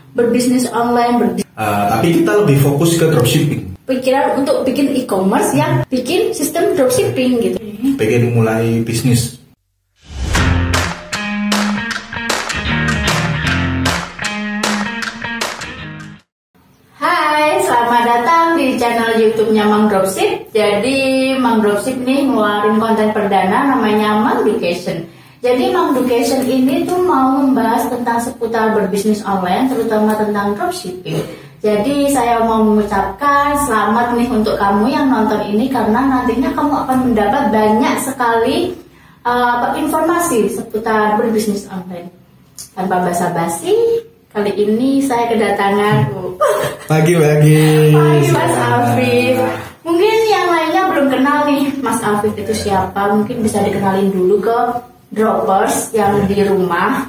berbisnis online, tapi kita lebih fokus ke dropshipping. pikiran untuk bikin e-commerce yang bikin sistem dropshipping gitu. Pengen mulai bisnis. Hai, selamat datang di channel YouTube-nya Mang Dropship. Jadi Mang Dropship nih ngeluarin konten perdana namanya Mang Education. Jadi Mang Education ini tuh mau membahas tentang seputar berbisnis online, terutama tentang dropshipping. Jadi saya mau mengucapkan selamat nih untuk kamu yang nonton ini, karena nantinya kamu akan mendapat banyak sekali informasi seputar berbisnis online. Tanpa basa-basi, kali ini saya kedatangan Pagi Mas Afif. Mungkin yang lainnya belum kenal nih Mas Afif itu siapa. Mungkin bisa dikenalin dulu ke droppers yang di rumah.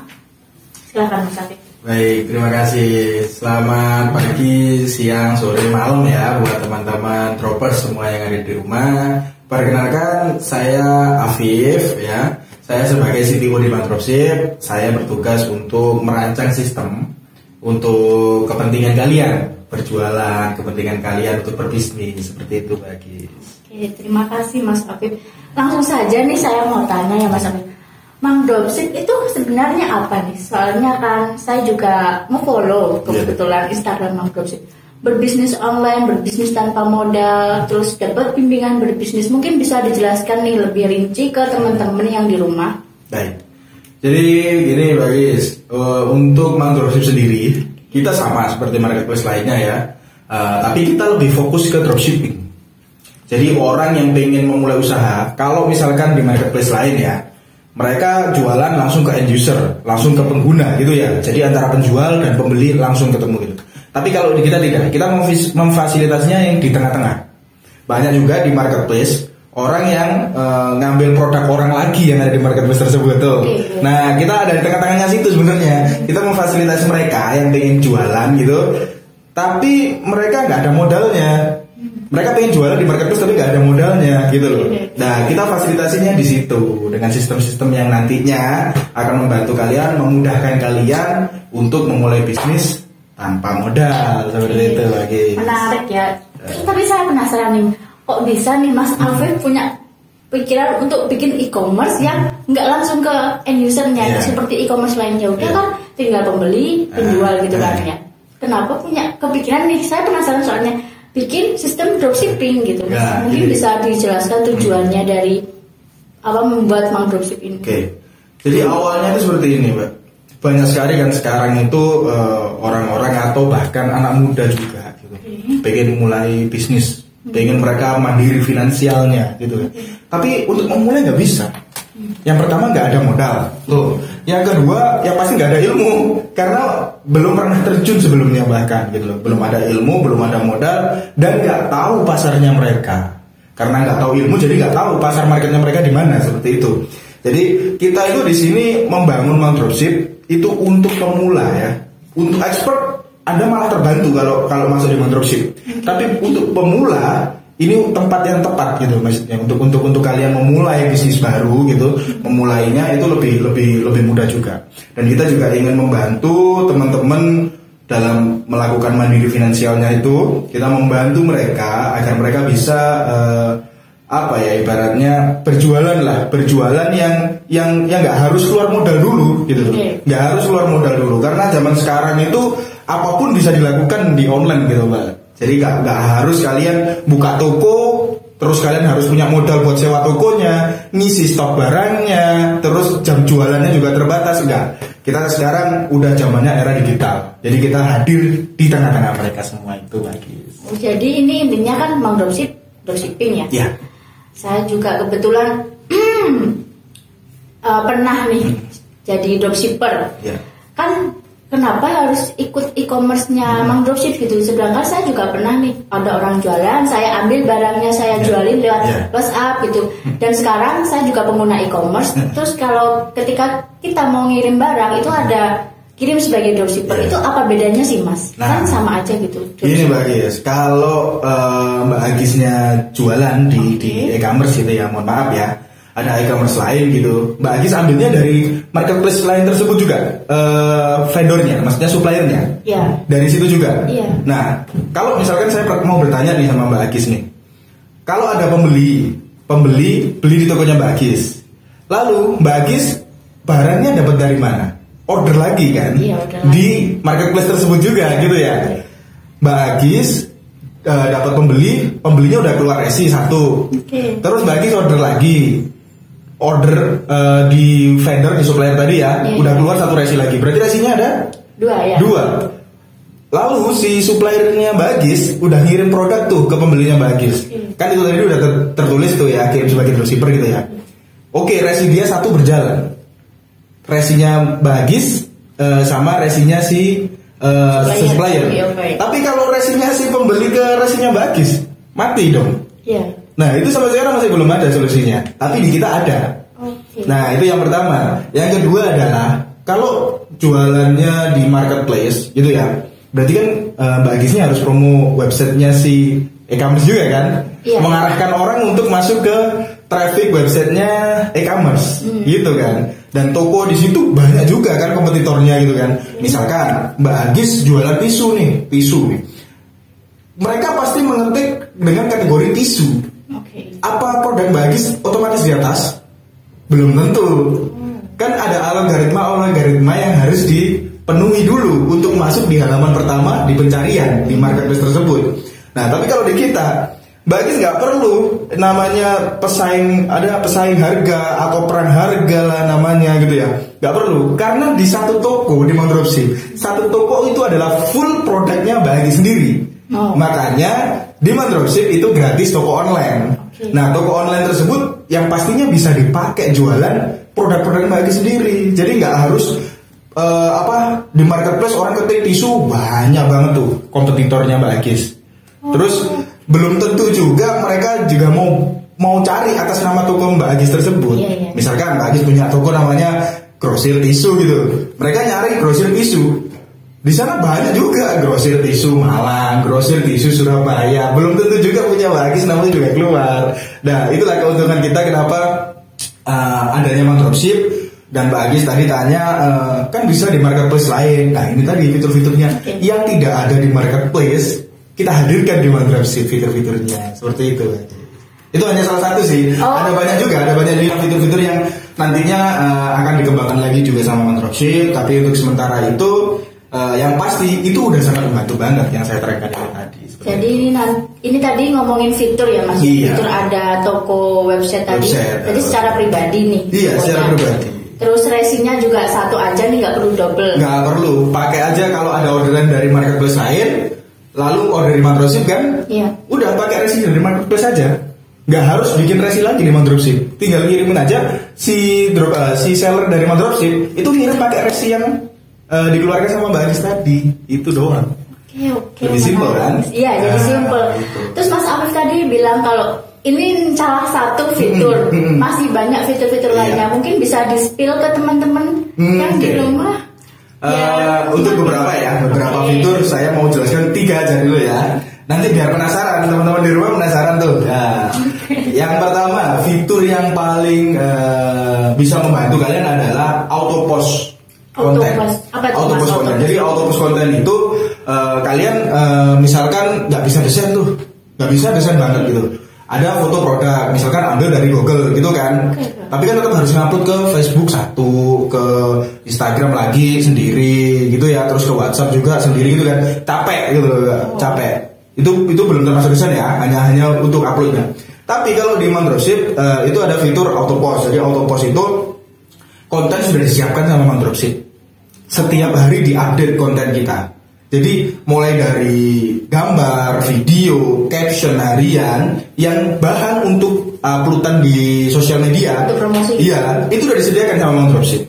Silakan Mas Afif. Baik, terima kasih. Selamat pagi, siang, sore, malam ya buat teman-teman droppers semua yang ada di rumah. Perkenalkan, saya Afif ya. Saya sebagai CTO di Mang Dropship. Saya bertugas untuk merancang sistem untuk kepentingan kalian berjualan, kepentingan kalian untuk berbisnis, seperti itu bagi. Oke, terima kasih Mas Afif. Langsung saja nih saya mau tanya ya Mas Afif. Mang Dropship itu sebenarnya apa nih? Soalnya kan saya juga nge-follow kebetulan Instagram Mang Dropship. Berbisnis online, berbisnis tanpa modal, terus dapat bimbingan berbisnis. Mungkin bisa dijelaskan nih lebih rinci ke teman-teman yang di rumah. Baik. Jadi gini Bagis, untuk Mang Dropship sendiri kita sama seperti marketplace lainnya ya, tapi kita lebih fokus ke dropshipping. Jadi orang yang pengen memulai usaha, kalau misalkan di marketplace lain ya, mereka jualan langsung ke end user, langsung ke pengguna gitu ya. Jadi antara penjual dan pembeli langsung ketemu gitu. Tapi kalau di kita tidak, kita memfasilitasinya yang di tengah-tengah. Banyak juga di marketplace orang yang ngambil produk orang lagi yang ada di marketplace tersebut tuh. Nah, kita ada di tengah-tengahnya situ sebenarnya. Kita memfasilitasi mereka yang pengen jualan gitu, tapi mereka nggak ada modalnya. Mereka pengen jualan di marketplace tapi nggak ada modalnya gitu loh. Nah, kita fasilitasinya di situ dengan sistem-sistem yang nantinya akan membantu kalian, memudahkan kalian untuk memulai bisnis tanpa modal seperti itu lagi. Menarik ya. Tapi saya penasaran nih. Kok bisa nih Mas Afif punya pikiran untuk bikin e-commerce yang nggak langsung ke end usernya seperti e-commerce lainnya, udah kan tinggal pembeli, penjual gitu kan ya. Kenapa punya kepikiran nih? Saya penasaran soalnya bikin sistem dropshipping gitu. Mungkin bisa dijelaskan tujuannya dari apa membuat Mang Dropship ini. Oke. Jadi awalnya itu seperti ini, Mbak. Banyak sekali kan sekarang itu orang-orang atau bahkan anak muda juga gitu. Pengen mulai bisnis, pengen mereka mandiri finansialnya gitu. Tapi untuk memulai nggak bisa. Yang pertama nggak ada modal loh. Yang kedua ya pasti nggak ada ilmu, karena belum pernah terjun sebelumnya bahkan gitu loh. Belum ada ilmu, belum ada modal, dan nggak tahu pasarnya mereka. Karena nggak tahu ilmu jadi nggak tahu pasar marketnya mereka di mana, seperti itu. Jadi kita itu di sini membangun Mang Dropship itu untuk pemula ya. Untuk expert Anda malah terbantu kalau masuk di Mang Dropship. Tapi untuk pemula ini tempat yang tepat gitu maksudnya untuk kalian memulai bisnis baru gitu. Memulainya itu lebih mudah juga. Dan kita juga ingin membantu teman-teman dalam melakukan mandiri finansialnya itu. Kita membantu mereka agar mereka bisa ibaratnya berjualan yang nggak harus keluar modal dulu gitu loh. Nggak harus keluar modal dulu, karena zaman sekarang itu apapun bisa dilakukan di online gitu Mbak. Jadi nggak harus kalian buka toko terus kalian harus punya modal buat sewa tokonya, ngisi stok barangnya, terus jam jualannya juga terbatas. Enggak. Kita sekarang udah zamannya era digital. Jadi kita hadir di tengah-tengah mereka semua itu lagi. Jadi ini intinya kan Mang dropshipping ya. Iya. Saya juga kebetulan pernah nih jadi dropshipper. Kan kenapa harus ikut e-commerce-nya Mang Dropship gitu? Sedangkan saya juga pernah nih ada orang jualan, saya ambil barangnya saya jualin lewat WhatsApp gitu. Dan sekarang saya juga pengguna e-commerce. Terus kalau ketika kita mau ngirim barang itu ada kirim sebagai dropshipper, itu apa bedanya sih Mas? Kan sama aja gitu. Ini Mbak Agis, kalau Mbak Agisnya jualan di e-commerce gitu ya, mohon maaf ya, ada e-commerce lain gitu. Mbak Agis ambilnya dari marketplace lain tersebut juga, vendornya, maksudnya suppliernya. Iya. Dari situ juga. Iya. Nah, kalau misalkan saya mau bertanya nih sama Mbak Agis nih, kalau ada pembeli beli di tokonya Mbak Agis, lalu Mbak Agis barangnya dapat dari mana? Order lagi kan? Iya, order lagi. Di marketplace tersebut juga gitu ya. Mbak Agis dapat pembelinya udah keluar resi satu. Terus Mbak Agis order di vendor, di supplier tadi ya, udah keluar satu resi lagi. Berarti resinya ada 2 ya. 2. Lalu si suppliernya Mbak Agis udah ngirim produk tuh ke pembelinya Mbak Agis. Kan itu tadi udah tertulis tuh ya, kirim sebagai dropshipper gitu ya. Oke, resi dia satu berjalan. Resinya Mbak Agis sama resinya si supplier. Tapi kalau resinya si pembeli ke resinya Mbak Agis, mati dong. Iya. Nah, itu sampai sekarang masih belum ada solusinya. Tapi di kita ada. Nah, itu yang pertama. Yang kedua adalah kalau jualannya di marketplace gitu ya, berarti kan Mbak Agisnya harus promo websitenya si e-commerce juga kan, mengarahkan orang untuk masuk ke traffic websitenya e-commerce gitu kan. Dan toko di situ banyak juga kan kompetitornya gitu kan. Misalkan Mbak Agis jualan tisu nih. Mereka pasti mengetik dengan kategori tisu. Apa produk Mbak Agis otomatis di atas? Belum tentu. Kan ada algoritma yang harus dipenuhi dulu untuk masuk di halaman pertama di pencarian di marketplace tersebut. Nah, tapi kalau di kita, Mbak Agis nggak perlu namanya pesaing harga atau perang harga lah namanya gitu ya, nggak perlu, karena di satu toko di Mandropship, satu toko itu adalah full produknya Mbak Agis sendiri. Makanya di Mandropship itu gratis toko online. Nah, toko online tersebut yang pastinya bisa dipakai jualan produk-produk Mbak Agis sendiri. Jadi nggak harus di marketplace orang ketik tisu banyak banget tuh kompetitornya Mbak Agis. Terus belum tentu juga mereka juga mau cari atas nama toko Mbak Agis tersebut. Misalkan Mbak Agis punya toko namanya grosir tisu gitu, mereka nyari grosir tisu. Di sana banyak juga grosir tisu Malang, grosir tisu Surabaya. Belum tentu juga punya Mbak Agis namanya juga keluar. Nah, itulah keuntungan kita kenapa adanya Mandropship. Dan Mbak Agis tadi tanya kan bisa di marketplace lain. Nah, ini tadi fitur-fiturnya yang tidak ada di marketplace kita hadirkan di Mandropship fitur-fiturnya seperti itu. Itu hanya salah satu sih. Ada banyak fitur-fitur yang nantinya akan dikembangkan lagi juga sama Mandropship. Tapi untuk sementara itu yang pasti itu udah sangat membantu banget yang saya terangkan tadi. Jadi ini tadi ngomongin fitur ya Mas. Fitur ada toko website tadi. Jadi secara pribadi nih. Iya, secara pribadi. Terus resinya juga satu aja nih, nggak perlu double. Nggak perlu, pakai aja kalau ada orderan dari marketplace lain, lalu order di Mandropship kan? Iya. Udah pakai resi dari marketplace aja. Nggak harus bikin resi lagi di Mandropship. Tinggal kirimin aja si seller dari Mandropship itu ngirim pakai resi yang dikeluarkan sama Mbak Agis tadi. Itu doang. Oke. Lebih simpel kan? Iya, jadi simpel. Terus Mas Afif tadi bilang kalau ini salah satu fitur, masih banyak fitur-fitur lainnya. Mungkin bisa di-spill ke teman-teman yang di rumah. Untuk beberapa fitur saya mau jelaskan 3 aja dulu ya. Nanti biar penasaran, teman-teman di rumah penasaran tuh. Nah, yang pertama fitur yang paling bisa membantu kalian adalah auto post konten. Auto post konten. Jadi auto post konten itu kalian misalkan nggak bisa desain banget gitu. Ada foto produk, misalkan ambil dari Google gitu kan. Tapi kan tetap harus ngupload ke Facebook satu, ke Instagram lagi sendiri gitu ya, terus ke WhatsApp juga sendiri gitu kan. Capek gitu, capek. Itu belum termasuk desain ya, hanya untuk uploadnya. Tapi kalau di Mandropship itu ada fitur auto post. Jadi auto post itu konten sudah disiapkan sama Mandropship. Setiap hari diupdate konten kita. Jadi mulai dari gambar, video, caption harian yang bahan untuk uploadan di sosial media. Untuk promosi. Iya, itu udah disediakan sama Mandropship.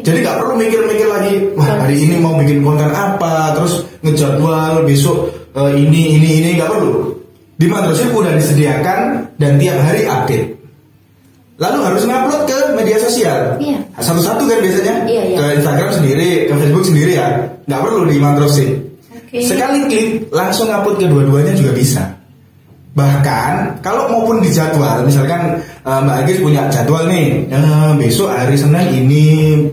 Jadi nggak perlu mikir-mikir lagi, wah hari ini mau bikin konten apa, terus ngejadwal besok ini nggak perlu. Di Mandropship udah disediakan dan tiap hari update. Lalu harus ngupload ke media sosial. Iya. Satu-satu kan biasanya. Iya. Ke Instagram sendiri, ke Facebook sendiri ya. Nggak perlu di Mandropship. Sekali klik langsung upload kedua-duanya juga bisa. Bahkan kalau maupun di jadwal, misalkan Mbak Agis punya jadwal nih, besok hari Senin ini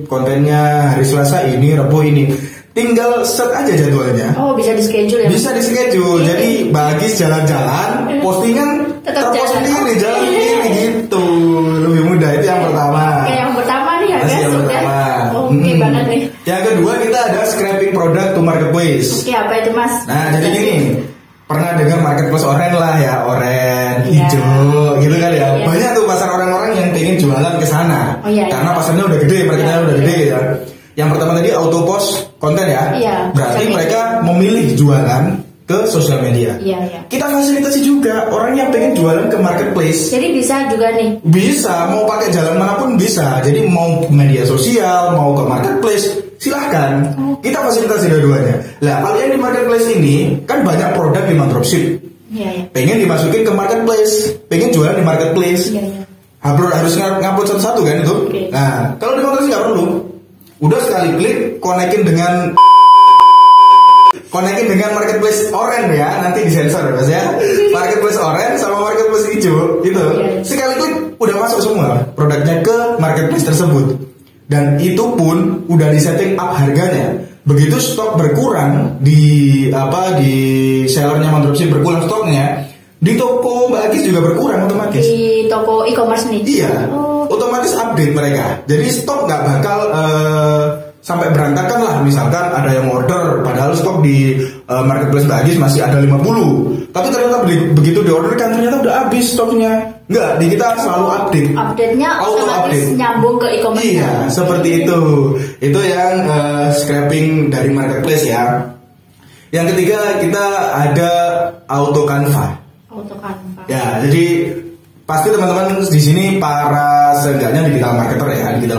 kontennya, hari Selasa ini, Rabu ini, tinggal set aja jadwalnya. Oh, bisa di schedule ya? Bisa di schedule. Jadi Mbak Agis jalan-jalan, postingan terpost sendiri jalan sendiri gitu, lebih mudah. Itu yang pertama. Oke, yang pertama nih ya guys. Yang pertama. Oke banget nih. Yang kedua kita ada scraping product to marketplace. Oke, apa itu Mas? Nah, jadi gini. Pernah dengar marketplace oren lah ya, oren, hijau, gitu kan ya. Banyak tuh pasar orang-orang yang pengen jualan ke sana. Karena pasarnya udah gede, marketnya udah gede ya. Yang pertama tadi auto post konten ya. Berarti mereka memilih jualan ke sosial media. Kita fasilitasi juga orang yang pengen jualan ke marketplace. Jadi bisa juga nih. Bisa, mau pakai jalan manapun bisa. Jadi mau media sosial, mau ke marketplace, silahkan. Kita fasilitasi dua-duanya. Lah, kalian di marketplace ini kan banyak produk di dropship. Pengen dimasukin ke marketplace, pengen jualan di marketplace. Harus ngupload satu-satu kan itu. Nah, kalau di marketplace nggak perlu. Udah sekali klik, konekin dengan marketplace oren ya, nanti disensor ya Mas ya. Marketplace oren sama marketplace hijau gitu. Sekali klik udah masuk semua produknya ke marketplace tersebut. Dan itu pun udah disetting up harganya. Begitu stok berkurang di sellernya dropship berkurang stoknya, di toko Mbak Agis juga berkurang otomatis. Di toko e-commerce nih. Iya. Otomatis update mereka. Jadi stok nggak bakal sampai berantakan lah. Misalkan ada yang order padahal stok di marketplace Mbak Agis masih ada 50, tapi ternyata begitu diorderkan ternyata udah habis stoknya. Enggak, di kita selalu update. Update-nya otomatis nyambung ke e-commerce. Iya, seperti itu. Itu yang scraping dari marketplace ya. Yang ketiga kita ada auto Canva. Ya, jadi pasti teman-teman di sini para seenggaknya digital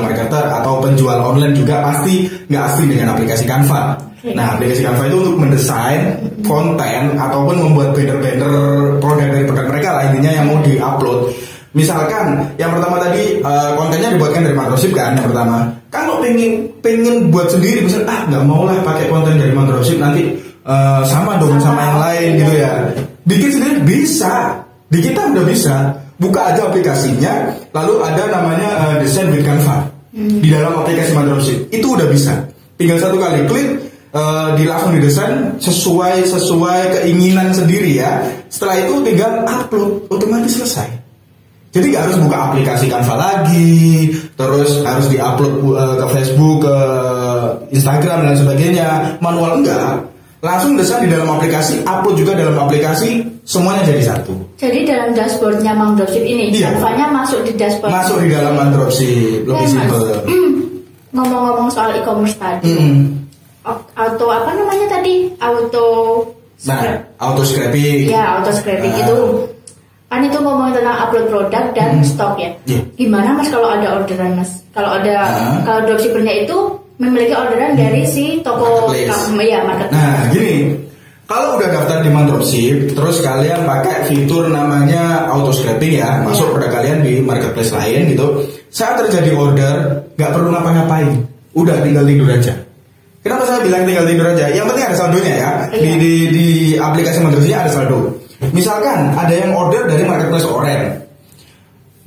marketer atau penjual online juga pasti nggak asing dengan aplikasi Canva. Nah, aplikasi Canva itu untuk mendesain konten ataupun membuat banner-banner produk dari produk mereka lah, intinya yang mau di-upload. Misalkan yang pertama tadi kontennya dibuatkan dari dropship kan yang pertama. Kalau pengen buat sendiri misalnya nggak mau lah pakai konten dari dropship nanti sama dong sama yang lain gitu ya. Bikin sendiri bisa. Di kita udah bisa. Buka aja aplikasinya, lalu ada namanya Design with Canva di dalam aplikasi dropship. Itu udah bisa. Tinggal satu kali klik, langsung didesain sesuai keinginan sendiri ya. Setelah itu tinggal upload, otomatis selesai. Jadi nggak harus buka aplikasi Canva lagi, terus harus diupload ke Facebook, ke Instagram dan sebagainya. Manual enggak. Langsung desain di dalam aplikasi, upload juga dalam aplikasi, semuanya jadi satu. Jadi dalam dashboardnya dropship ini, Canva-nya masuk di dashboard. Masuk di dalam dropship, lebih simpel. Ngomong-ngomong soal e-commerce tadi, auto apa namanya tadi? Auto scraping. Ya, auto scraping itu. Kan itu ngomongin tentang upload produk dan stok ya. Gimana Mas kalau ada orderan Mas? Kalau dropshippernya itu memiliki orderan dari si toko marketplace. Nah, gini. Kalau udah daftar di dropship, terus kalian pakai fitur namanya auto scraping ya, masuk produk kalian di marketplace lain gitu. Saat terjadi order, nggak perlu ngapa-ngapain, udah tinggal tidur aja. Kenapa saya bilang tinggal tidur aja? Yang penting ada saldonya ya. Di aplikasi dropshipnya ada saldo. Misalkan ada yang order dari marketplace oren,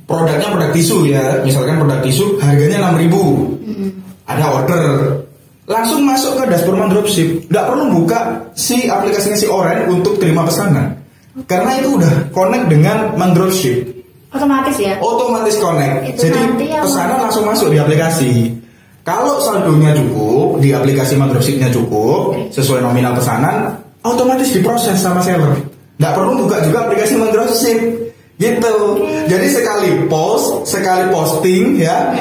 produknya produk tisu ya, misalkan produk tisu harganya 6.000, ada order. Langsung masuk ke dashboard dropship, nggak perlu buka si aplikasinya si oren untuk terima pesanan, karena itu udah connect dengan dropship. Otomatis ya? Otomatis connect. Jadi pesanan langsung masuk di aplikasi. Kalau saldonya cukup, di aplikasi dropshipnya cukup, sesuai nominal pesanan, otomatis diproses sama seller. Nggak perlu buka juga aplikasi dropship. Gitu. Jadi sekali posting ya,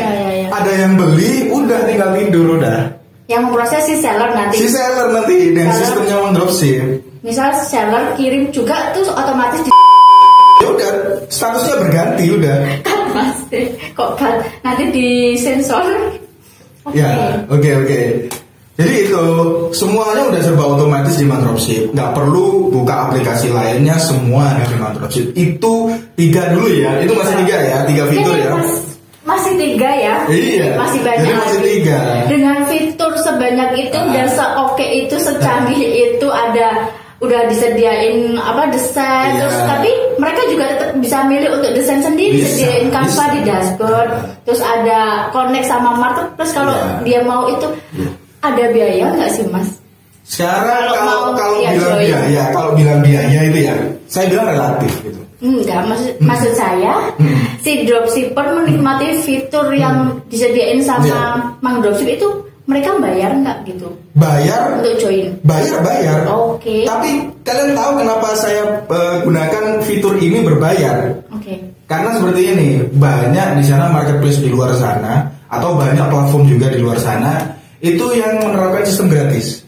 ada yang beli, udah tinggal tidur udah. Yang memproses si seller nanti dan sistemnya dropship. Misal seller kirim juga tuh otomatis ya udah statusnya berganti udah. Kan Mas, kok kan nanti disensor. Ya, oke. Jadi itu semuanya udah serba otomatis di dropship. Nggak perlu buka aplikasi lainnya, semua ada di dropship. Itu 3 dulu ya. Itu masih 3 ya, 3 fitur ya. Masih 3 ya? Iya. Masih banyak. Jadi masih 3. Dengan fitur sebanyak itu dan seoke itu, secanggih itu, udah disediain desain, terus tapi mereka juga tetap bisa milih untuk desain sendiri, sediain Canva di dashboard, terus ada connect sama marketplace kalau dia mau itu. Ada biaya nggak sih Mas? Sekarang kalau bilang biaya itu ya, saya bilang relatif gitu. Enggak, maksud saya si dropshipper menikmati fitur yang disediain sama Mang Dropship itu mereka bayar nggak gitu? Bayar untuk join? Bayar. Oke. Tapi kalian tahu kenapa saya gunakan fitur ini berbayar? Oke. Karena seperti ini, banyak di sana marketplace di luar sana atau banyak platform juga di luar sana itu yang menerapkan sistem gratis.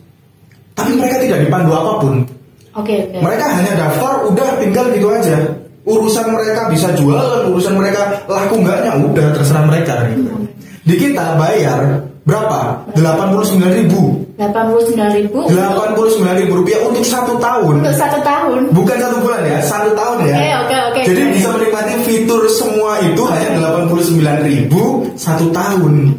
Tapi mereka tidak dipandu apapun. Oke. Mereka hanya daftar, udah tinggal gitu aja. Urusan mereka bisa jualan, urusan mereka laku enggaknya udah terserah mereka gitu. Di kita bayar berapa? 89.000. 89.000 rupiah untuk 1 tahun. Untuk 1 tahun. Bukan 1 bulan ya, 1 tahun ya. Oke. Jadi bisa menikmati fitur semua itu hanya 89.000 1 tahun.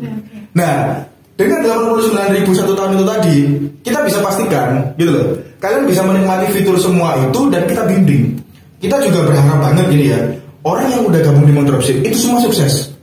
Nah, dengan 89.000 1 tahun itu tadi, kita bisa pastikan gitu loh. Kalian bisa menikmati fitur semua itu dan kita bimbing. Kita juga berharap banget gini ya, orang yang udah gabung di Mang Dropship itu semua sukses.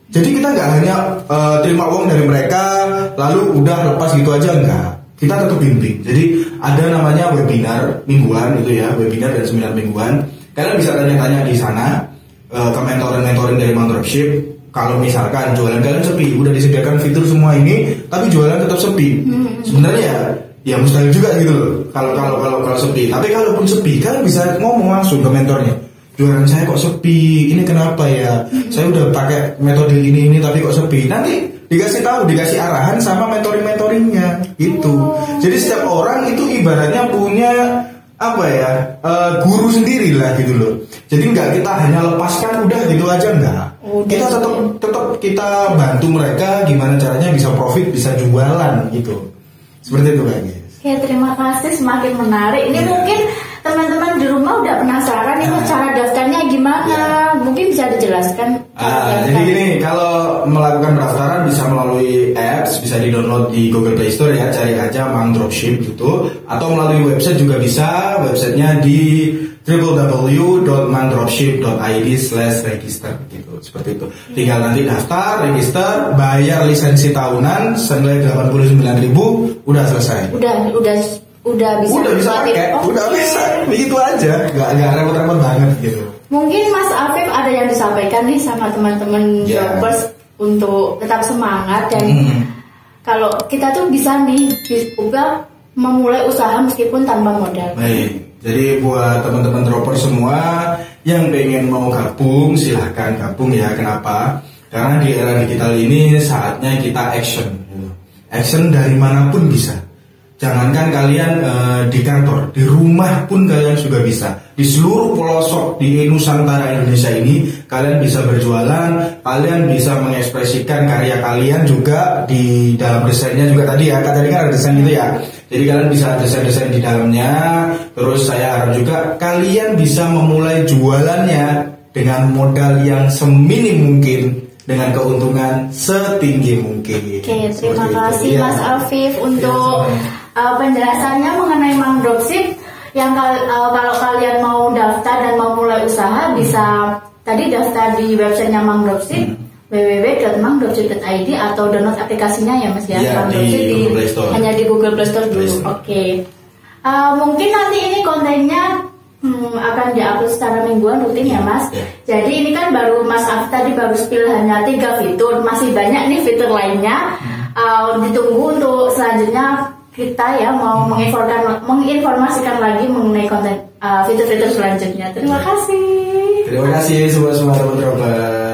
Jadi kita nggak hanya terima uang dari mereka lalu udah lepas gitu aja, enggak. Kita tetap bimbing. Jadi ada namanya webinar mingguan itu ya, webinar dan seminar mingguan. Kalian bisa tanya-tanya di sana ke mentoring dari Mang Dropship. Kalau misalkan jualan kalian sepi, udah disediakan fitur semua ini, tapi jualan tetap sepi. Sebenarnya ya mustahil juga gitu loh. Kalau sepi. Tapi kalaupun sepi, kalian bisa ngomong langsung ke mentornya. Jualan saya kok sepi, ini kenapa ya? Saya udah pakai metode ini tapi kok sepi. Nanti dikasih tahu, dikasih arahan sama mentoringnya gitu. Jadi setiap orang itu ibaratnya punya guru sendiri lah gitu loh. Jadi nggak kita hanya lepaskan udah gitu aja, enggak. Kita tetap kita bantu mereka gimana caranya bisa profit, bisa jualan gitu. Seperti itu guys. Oke, terima kasih, semakin menarik. Ini mungkin teman-teman di rumah udah penasaran ini cara daftarnya gimana? Mungkin bisa dijelaskan. Jadi gini, kalau melakukan pendaftaran bisa melalui apps, bisa di-download di Google Play Store ya, cari aja Mang Dropship gitu, atau melalui website juga bisa, websitenya di www.mangdropship.id/register gitu, seperti itu. Tinggal nanti daftar, register, bayar lisensi tahunan senilai 89.000, udah selesai. Udah bisa pakai, udah bisa, begitu aja, nggak repot-repot banget gitu. Mungkin Mas Afif ada yang disampaikan nih sama teman-teman jobbers untuk tetap semangat dan kalau kita tuh bisa nih juga memulai usaha meskipun tanpa modal. Baik. Jadi buat teman-teman dropper semua yang pengen mau gabung, silahkan gabung ya. Kenapa? Karena di era digital ini saatnya kita action. Action dari manapun bisa. Jangankan kalian di kantor, di rumah pun kalian juga bisa. Di seluruh pelosok di Nusantara Indonesia ini kalian bisa berjualan, kalian bisa mengekspresikan karya kalian juga di dalam desainnya juga tadi ya. Tadi kan ada desain gitu ya. Jadi kalian bisa desain-desain di dalamnya. Terus saya harap juga kalian bisa memulai jualannya dengan modal yang seminim mungkin, dengan keuntungan setinggi mungkin. Oke, terima kasih Mas Afif untuk penjelasannya mengenai Mang Dropship. Yang kalau kalian mau daftar dan mau mulai usaha bisa tadi daftar di websitenya Mang Dropship, www.mangdropship.id, atau download aplikasinya ya Mas ya, Mang Dropship hanya di Google Play Store dulu. Oke. Mungkin nanti ini kontennya akan diupload secara mingguan rutin ya Mas. Jadi ini kan baru Mas Afif tadi baru spill hanya 3 fitur, masih banyak nih fitur lainnya. Ditunggu untuk selanjutnya kita ya mau menginformasikan lagi mengenai konten fitur-fitur selanjutnya. Terima kasih. Terima kasih semua teman-teman.